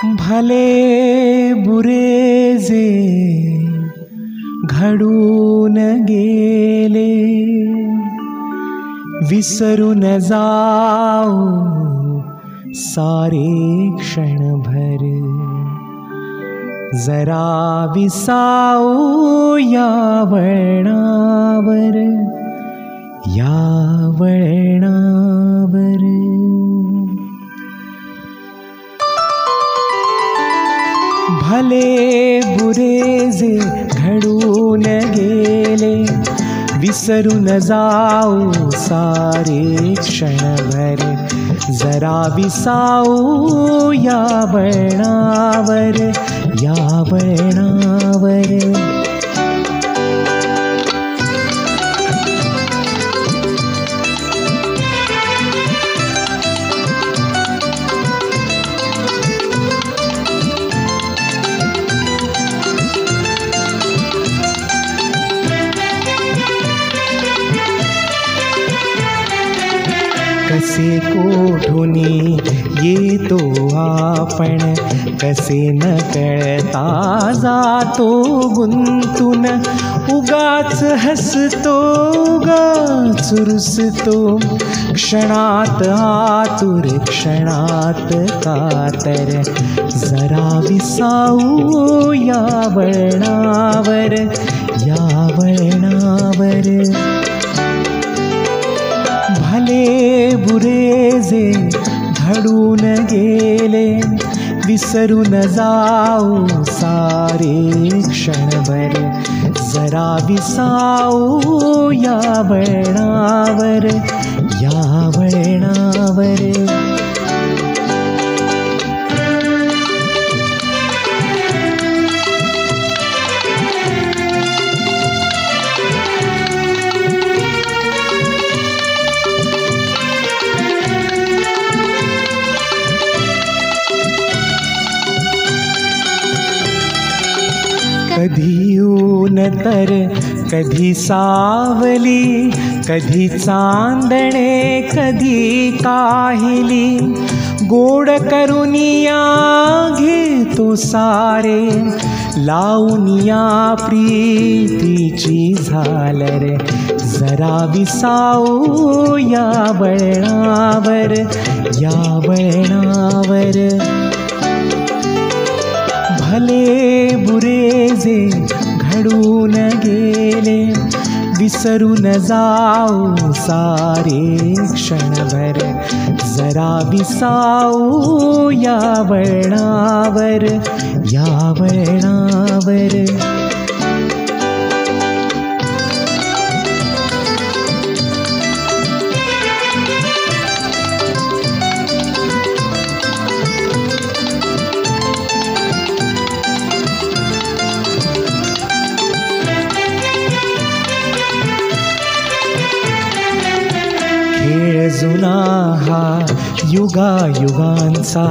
भले बुरे जे घडून गेले, विसरून जाऊ सारे क्षणभर. जरा विसाऊ या वळणावर, या वळणावर. भले बुरे जे घडून गेले, विसरून जाऊ सारे क्षणभर. जरा विसाऊ या वळणावर, या वळणावर. कसे कोठुनी येतो आपण, कसे न कळता जातो गुंतून. उगाच हसतो, उगाच रुसतो, क्षणात आतुर, क्षणात कातर. जरा विसाऊ या वळणावर, या वळणावर. भले बुरे जे घडून गेले, विसरून जाऊ सारे क्षणभर. जरा विसाऊ या वळणावर, या वळणावर. कधी ऊन तर कधी सावली, कधी चांदणे कधी काहिली. गोड करुनिया घेतो सारे, लावूनिया प्रीतीची झालर. जरा विसाऊ या वळणावर, या वळणावर. भले बुरे जे घडून गेले, विसरून जाऊ सारे क्षणभर. जरा विसाऊ या वळणावर, या वळणावर. खेळ जुना हा युगायुगांचा,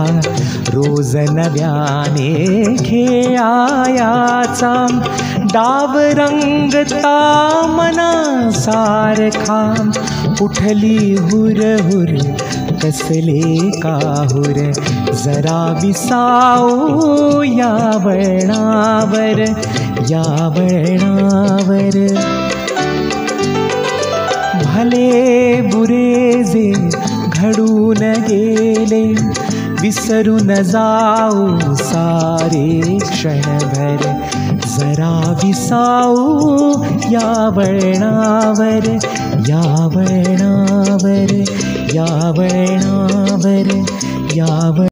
रोज नव्याने खेळायाचा. डाव रंगता मनासारखा, उठली हुरहुर कसले काहुर. जरा विसाऊ या वळणावर, या वळणावर. भले बुरे जे घडून गेले, विसरून जाऊ सारे क्षणभर. जरा विसाऊ या वळणावर, या वळणावर, या वळणावर, या